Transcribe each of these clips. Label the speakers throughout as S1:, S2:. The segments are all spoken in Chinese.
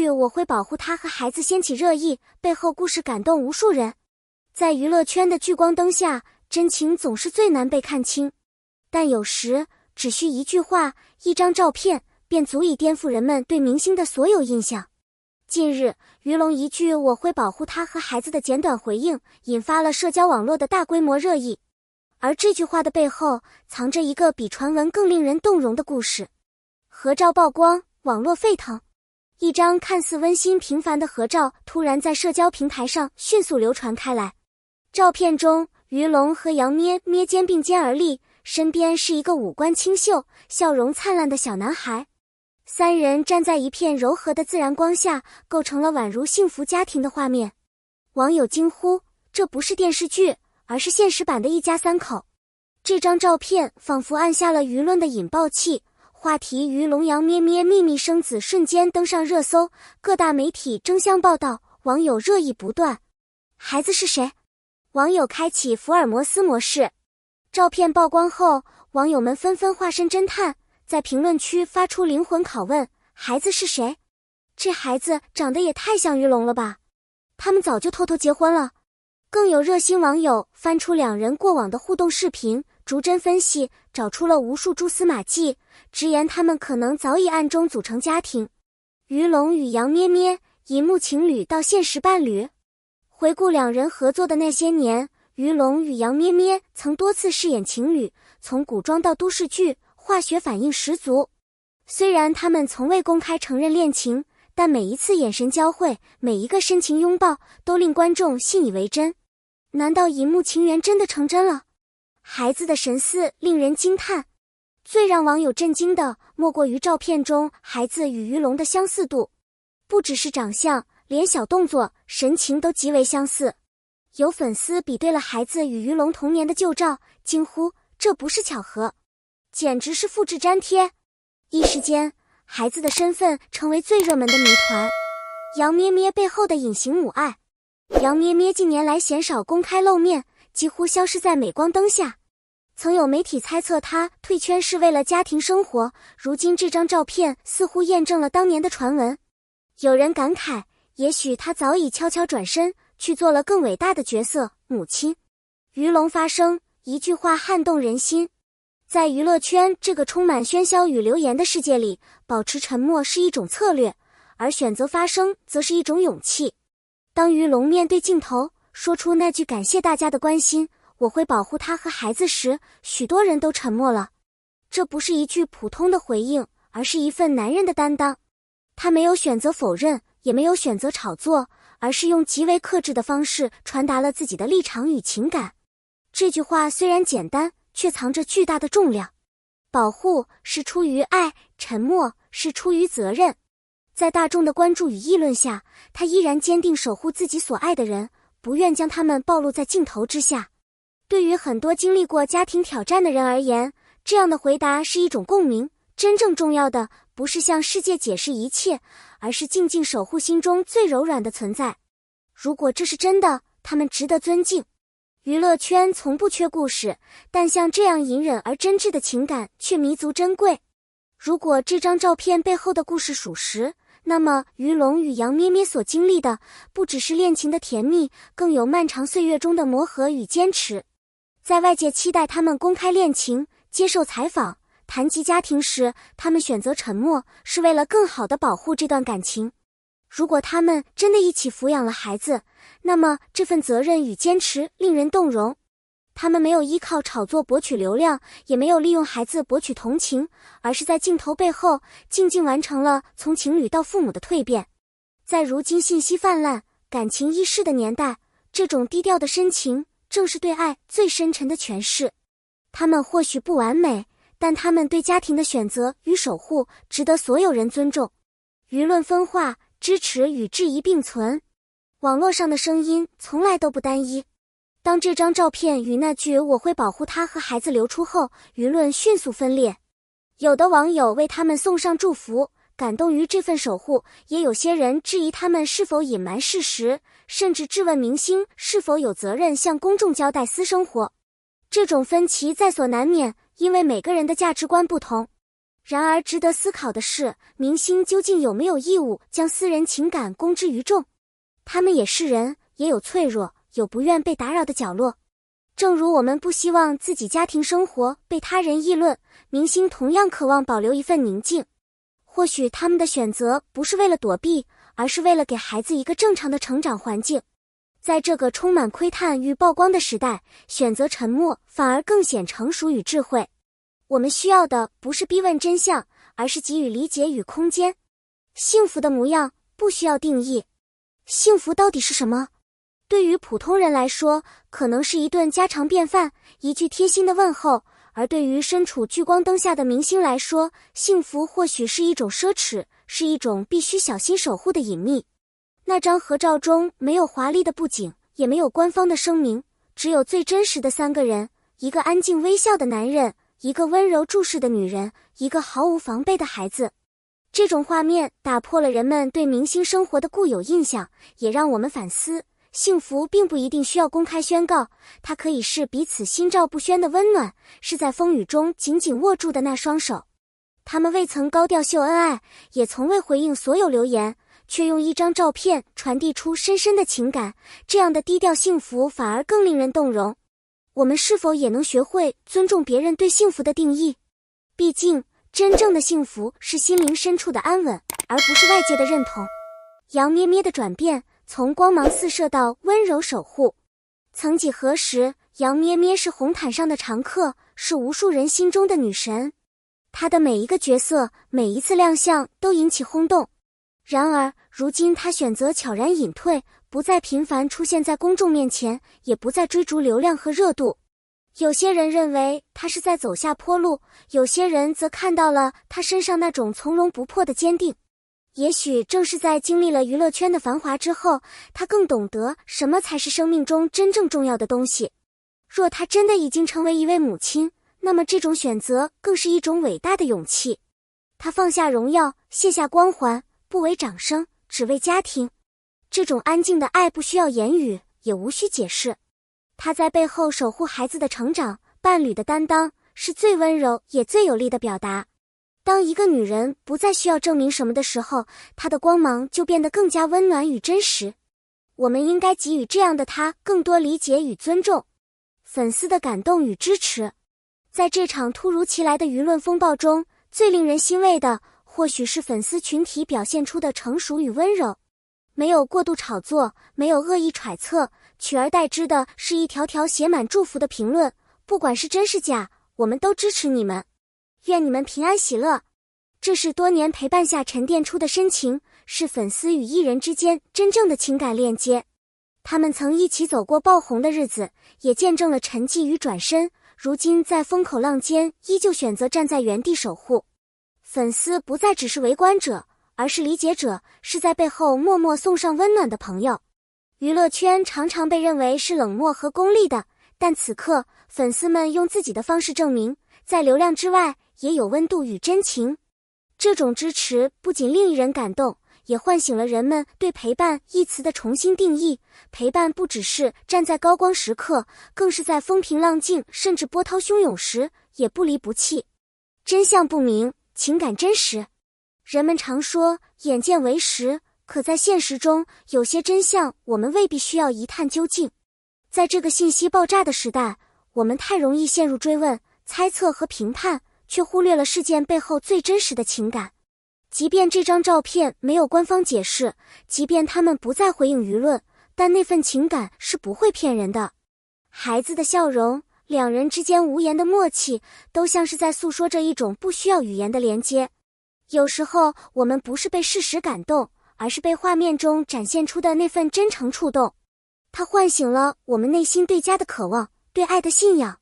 S1: 句“我会保护他和孩子”掀起热议，背后故事感动无数人。在娱乐圈的聚光灯下，真情总是最难被看清，但有时只需一句话、一张照片，便足以颠覆人们对明星的所有印象。近日，于龙一句“我会保护他和孩子”的简短回应，引发了社交网络的大规模热议。而这句话的背后，藏着一个比传闻更令人动容的故事。合照曝光，网络沸腾。一张看似温馨平凡的合照，突然在社交平台上迅速流传开来。照片中，于龙和杨咩咩肩并肩而立，身边是一个五官清秀、笑容灿烂的小男孩。三人站在一片柔和的自然光下，构成了宛如幸福家庭的画面。网友惊呼：这不是电视剧，而是现实版的一家三口。这张照片仿佛按下了舆论的引爆器，话题于龙杨咩咩秘密生子瞬间登上热搜，各大媒体争相报道，网友热议不断。孩子是谁？网友开启福尔摩斯模式。照片曝光后，网友们纷纷化身侦探，在评论区发出灵魂拷问：孩子是谁？这孩子长得也太像于龙了吧？他们早就偷偷结婚了。更有热心网友翻出两人过往的互动视频，逐帧分析，找出了无数蛛丝马迹，直言他们可能早已暗中组成家庭。于龙与杨咩咩，荧幕情侣到现实伴侣。回顾两人合作的那些年，于龙与杨咩咩曾多次饰演情侣，从古装到都市剧，化学反应十足。虽然他们从未公开承认恋情，但每一次眼神交汇，每一个深情拥抱，都令观众信以为真。难道荧幕情缘真的成真了？孩子的神似令人惊叹。最让网友震惊的，莫过于照片中孩子与于龙的相似度。不只是长相，连小动作、神情都极为相似。有粉丝比对了孩子与于龙童年的旧照，惊呼：这不是巧合，简直是复制粘贴。一时间，孩子的身份成为最热门的谜团。杨咩咩背后的隐形母爱。杨咩咩近年来鲜少公开露面，几乎消失在镁光灯下。曾有媒体猜测她退圈是为了家庭生活，如今这张照片似乎验证了当年的传闻。有人感慨，也许她早已悄悄转身，去做了更伟大的角色——母亲。于龙发声，一句话撼动人心。在娱乐圈这个充满喧嚣与流言的世界里，保持沉默是一种策略，而选择发声则是一种勇气。当于龙面对镜头说出那句感谢大家的关心，我会保护他和孩子时，许多人都沉默了。这不是一句普通的回应，而是一份男人的担当。他没有选择否认，也没有选择炒作，而是用极为克制的方式传达了自己的立场与情感。这句话虽然简单，却藏着巨大的重量。保护是出于爱，沉默是出于责任。在大众的关注与议论下，他依然坚定守护自己所爱的人，不愿将他们暴露在镜头之下。对于很多经历过家庭挑战的人而言，这样的回答是一种共鸣。真正重要的不是向世界解释一切，而是静静守护心中最柔软的存在。如果这是真的，他们值得尊敬。娱乐圈从不缺故事，但像这样隐忍而真挚的情感却弥足珍贵。如果这张照片背后的故事属实，那么于龙与杨咩咩所经历的不只是恋情的甜蜜，更有漫长岁月中的磨合与坚持。在外界期待他们公开恋情、接受采访、谈及家庭时，他们选择沉默，是为了更好地保护这段感情。如果他们真的一起抚养了孩子，那么这份责任与坚持令人动容。他们没有依靠炒作博取流量，也没有利用孩子博取同情，而是在镜头背后静静完成了从情侣到父母的蜕变。在如今信息泛滥、感情易逝的年代，这种低调的深情正是对爱最深沉的诠释。他们或许不完美，但他们对家庭的选择与守护值得所有人尊重。舆论分化，支持与质疑并存，网络上的声音从来都不单一。当这张照片与那句我会保护他和孩子流出后，舆论迅速分裂。有的网友为他们送上祝福，感动于这份守护，也有些人质疑他们是否隐瞒事实，甚至质问明星是否有责任向公众交代私生活。这种分歧在所难免，因为每个人的价值观不同。然而值得思考的是，明星究竟有没有义务将私人情感公之于众？他们也是人，也有脆弱，有不愿被打扰的角落。正如我们不希望自己家庭生活被他人议论，明星同样渴望保留一份宁静。或许他们的选择不是为了躲避，而是为了给孩子一个正常的成长环境。在这个充满窥探与曝光的时代，选择沉默反而更显成熟与智慧。我们需要的不是逼问真相，而是给予理解与空间。幸福的模样不需要定义。幸福到底是什么？对于普通人来说，可能是一顿家常便饭，一句贴心的问候，而对于身处聚光灯下的明星来说，幸福或许是一种奢侈，是一种必须小心守护的隐秘。那张合照中没有华丽的布景，也没有官方的声明，只有最真实的三个人，一个安静微笑的男人，一个温柔注视的女人，一个毫无防备的孩子。这种画面打破了人们对明星生活的固有印象，也让我们反思，幸福并不一定需要公开宣告，它可以是彼此心照不宣的温暖，是在风雨中紧紧握住的那双手。他们未曾高调秀恩爱，也从未回应所有留言，却用一张照片传递出深深的情感，这样的低调幸福反而更令人动容。我们是否也能学会尊重别人对幸福的定义？毕竟，真正的幸福是心灵深处的安稳，而不是外界的认同。杨咩咩的转变，从光芒四射到温柔守护。曾几何时，杨咩咩是红毯上的常客，是无数人心中的女神。她的每一个角色，每一次亮相都引起轰动。然而，如今她选择悄然隐退，不再频繁出现在公众面前，也不再追逐流量和热度。有些人认为她是在走下坡路，有些人则看到了她身上那种从容不迫的坚定。也许正是在经历了娱乐圈的繁华之后，她更懂得什么才是生命中真正重要的东西。若她真的已经成为一位母亲，那么这种选择更是一种伟大的勇气。她放下荣耀，卸下光环，不为掌声，只为家庭。这种安静的爱不需要言语，也无需解释。她在背后守护孩子的成长，伴侣的担当，是最温柔也最有力的表达。当一个女人不再需要证明什么的时候，她的光芒就变得更加温暖与真实。我们应该给予这样的她更多理解与尊重。粉丝的感动与支持。在这场突如其来的舆论风暴中，最令人欣慰的，或许是粉丝群体表现出的成熟与温柔。没有过度炒作，没有恶意揣测，取而代之的是一条条写满祝福的评论。不管是真是假，我们都支持你们，愿你们平安喜乐。这是多年陪伴下沉淀出的深情，是粉丝与艺人之间真正的情感链接。他们曾一起走过爆红的日子，也见证了沉寂与转身，如今在风口浪尖依旧选择站在原地守护。粉丝不再只是围观者，而是理解者，是在背后默默送上温暖的朋友。娱乐圈常常被认为是冷漠和功利的，但此刻粉丝们用自己的方式证明，在流量之外也有温度与真情。这种支持不仅令人感动，也唤醒了人们对陪伴一词的重新定义。陪伴不只是站在高光时刻，更是在风平浪静甚至波涛汹涌时也不离不弃。真相不明，情感真实。人们常说眼见为实，可在现实中，有些真相我们未必需要一探究竟。在这个信息爆炸的时代，我们太容易陷入追问、猜测和评判，却忽略了事件背后最真实的情感。即便这张照片没有官方解释，即便他们不再回应舆论，但那份情感是不会骗人的。孩子的笑容，两人之间无言的默契，都像是在诉说着一种不需要语言的连接。有时候，我们不是被事实感动，而是被画面中展现出的那份真诚触动。它唤醒了我们内心对家的渴望，对爱的信仰。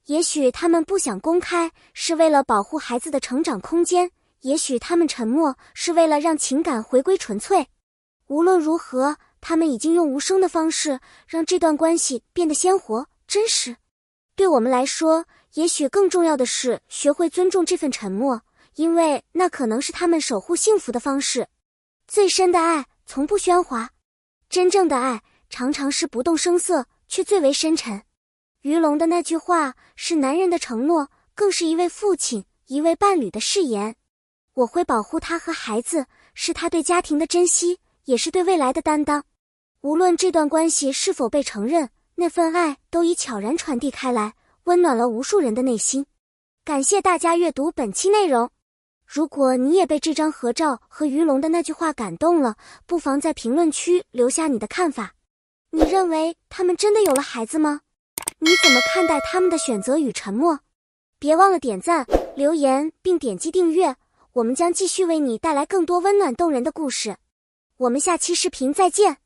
S1: 也许他们不想公开，是为了保护孩子的成长空间，也许他们沉默，是为了让情感回归纯粹。无论如何，他们已经用无声的方式，让这段关系变得鲜活、真实。对我们来说，也许更重要的是学会尊重这份沉默，因为那可能是他们守护幸福的方式。最深的爱从不喧哗，真正的爱常常是不动声色，却最为深沉。于龙的那句话是男人的承诺，更是一位父亲一位伴侣的誓言。我会保护他和孩子，是他对家庭的珍惜，也是对未来的担当。无论这段关系是否被承认，那份爱都已悄然传递开来，温暖了无数人的内心。感谢大家阅读本期内容。如果你也被这张合照和于龙的那句话感动了，不妨在评论区留下你的看法。你认为他们真的有了孩子吗？你怎么看待他们的选择与沉默？别忘了点赞、留言并点击订阅，我们将继续为你带来更多温暖动人的故事。我们下期视频再见。